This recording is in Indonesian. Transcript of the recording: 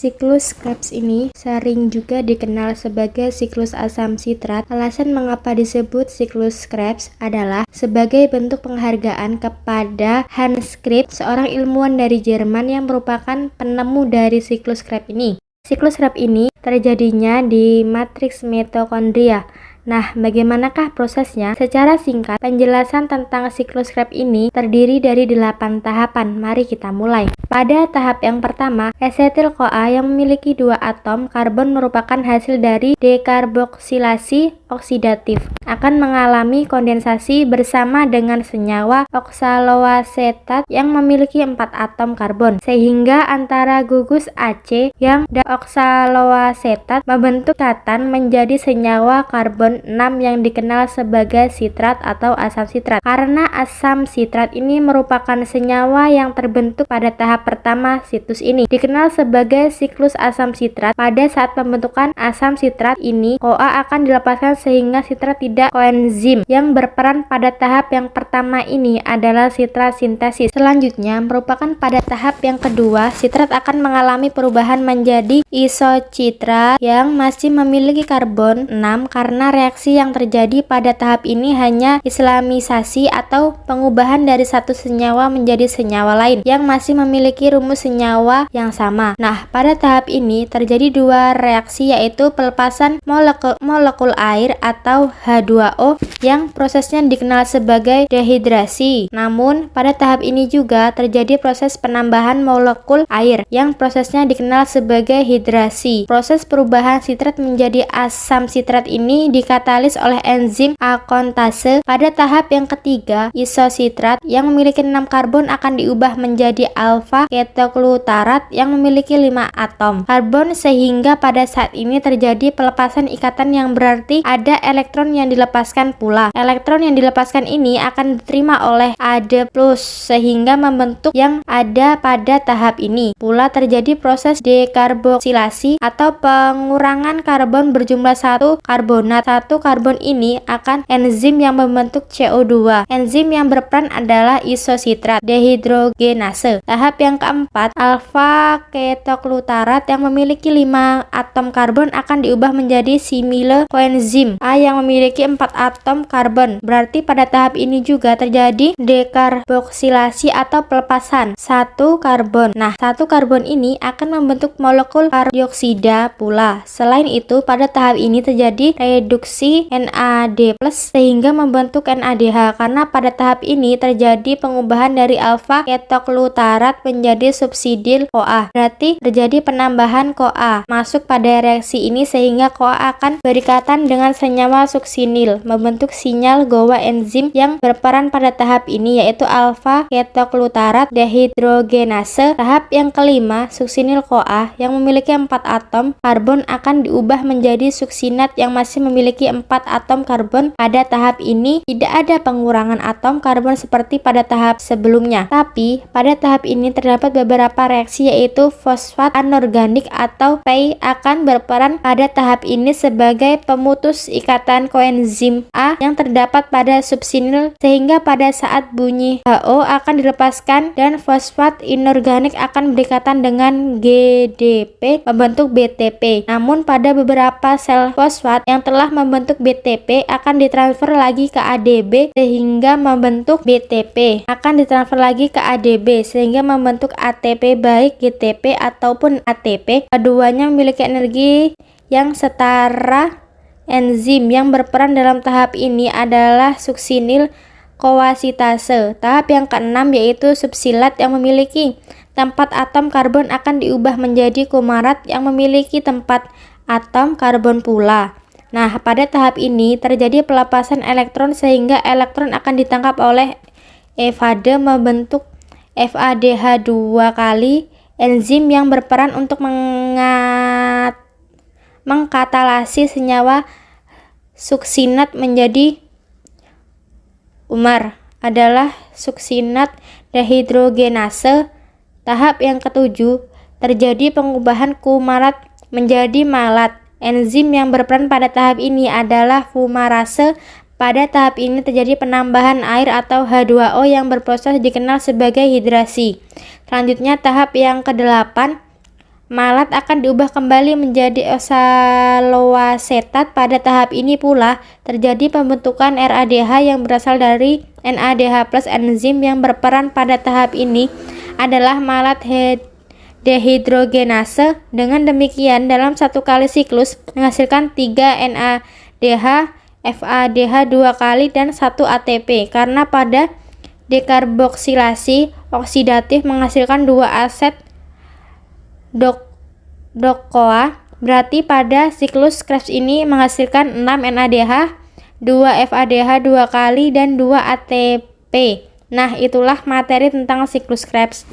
Siklus Krebs ini sering juga dikenal sebagai siklus asam sitrat. Alasan mengapa disebut siklus Krebs adalah sebagai bentuk penghargaan kepada Hans Krebs, seorang ilmuwan dari Jerman yang merupakan penemu dari siklus Krebs ini. Siklus Krebs ini terjadinya di matriks mitokondria. Nah, bagaimanakah prosesnya? Secara singkat, penjelasan tentang siklus Krebs ini terdiri dari 8 tahapan. Mari kita mulai. Pada tahap yang pertama, asetil-CoA yang memiliki 2 atom karbon merupakan hasil dari dekarboksilasi oksidatif. Akan mengalami kondensasi bersama dengan senyawa oksaloasetat yang memiliki 4 atom karbon, sehingga antara gugus AC yang oksaloasetat membentuk ikatan menjadi senyawa karbon 6 yang dikenal sebagai sitrat atau asam sitrat. Karena asam sitrat ini merupakan senyawa yang terbentuk pada tahap pertama siklus ini, dikenal sebagai siklus asam sitrat. Pada saat pembentukan asam sitrat ini, CoA akan dilepaskan sehingga sitrat tidak koenzim. Yang berperan pada tahap yang pertama ini adalah sitrat sintesis. Selanjutnya merupakan pada tahap yang kedua, sitrat akan mengalami perubahan menjadi isocitrat yang masih memiliki karbon 6 karena reaksi yang terjadi pada tahap ini hanya islamisasi atau pengubahan dari satu senyawa menjadi senyawa lain yang masih memiliki rumus senyawa yang sama. Nah, pada tahap ini terjadi 2 reaksi, yaitu pelepasan molekul air atau H2O yang prosesnya dikenal sebagai dehidrasi. Namun, pada tahap ini juga terjadi proses penambahan molekul air yang prosesnya dikenal sebagai hidrasi. Proses perubahan sitrat menjadi asam sitrat ini dikatalis oleh enzim akontase. Pada tahap yang ketiga, isositrat yang memiliki 6 karbon akan diubah menjadi alfa ketoglutarat yang memiliki 5 atom karbon, sehingga pada saat ini terjadi pelepasan ikatan yang berarti ada elektron yang dilepaskan pula. Elektron yang dilepaskan ini akan diterima oleh Ade+, sehingga membentuk yang ada pada tahap ini. Pula terjadi proses dekarboksilasi atau pengurangan karbon berjumlah 1 karbonat. 1 karbon ini akan enzim yang membentuk CO2. Enzim yang berperan adalah isositrat dehidrogenase. Tahap yang keempat, alfa ketoglutarat yang memiliki 5 atom karbon akan diubah menjadi simile koenzim A yang memiliki 4 atom karbon. Berarti pada tahap ini juga terjadi dekarboksilasi atau pelepasan 1 karbon. Nah, 1 karbon ini akan membentuk molekul karbondioksida pula. Selain itu, pada tahap ini terjadi reduksi NAD+ sehingga membentuk NADH. Karena pada tahap ini terjadi pengubahan dari alfa ketoglutarat menjadi subsidil CoA. Berarti terjadi penambahan CoA masuk pada reaksi ini sehingga CoA akan berikatan dengan senyawa suksinil, membentuk sinyal GOA enzim yang berperan pada tahap ini, yaitu alfa ketoglutarat dehidrogenase. Tahap yang kelima, suksinil CoA yang memiliki 4 atom karbon akan diubah menjadi suksinat yang masih memiliki 4 atom karbon. Pada tahap ini tidak ada pengurangan atom karbon seperti pada tahap sebelumnya. Tapi pada tahap ini terdapat beberapa reaksi, yaitu fosfat anorganik atau PEI akan berperan pada tahap ini sebagai pemutus ikatan koenzim A yang terdapat pada subsinil, sehingga pada saat bunyi HO akan dilepaskan dan fosfat inorganik akan berikatan dengan GDP membentuk BTP. Namun pada beberapa sel fosfat yang telah membentuk BTP akan ditransfer lagi ke ADB sehingga membentuk BTP, akan ditransfer lagi ke ADB sehingga membentuk ATP, baik GTP ataupun ATP. Keduanya memiliki energi yang setara. Enzim yang berperan dalam tahap ini adalah suksinil koasitase. Tahap yang keenam, yaitu subsilat yang memiliki tempat atom karbon akan diubah menjadi kumarat yang memiliki tempat atom karbon pula. Nah, pada tahap ini terjadi pelepasan elektron sehingga elektron akan ditangkap oleh FAD membentuk FADH2 kali. Enzim yang berperan untuk mengkatalasi senyawa suksinat menjadi umar adalah suksinat dehidrogenase. Tahap yang ketujuh, terjadi pengubahan kumarat menjadi malat. Enzim yang berperan pada tahap ini adalah fumarase. Pada tahap ini terjadi penambahan air atau H2O yang berproses dikenal sebagai hidrasi. Selanjutnya tahap yang ke-8, malat akan diubah kembali menjadi oxaloacetat. Pada tahap ini pula terjadi pembentukan RADH yang berasal dari NADH+ enzim yang berperan pada tahap ini adalah malat dehidrogenase. Dengan demikian, dalam satu kali siklus menghasilkan 3 NADH, FADH 2 kali, dan 1 ATP. Karena pada dekarboksilasi oksidatif menghasilkan 2 aset DOCOA, berarti pada siklus Krebs ini menghasilkan 6 NADH, 2 FADH 2 kali, dan 2 ATP. Nah, itulah materi tentang siklus Krebs.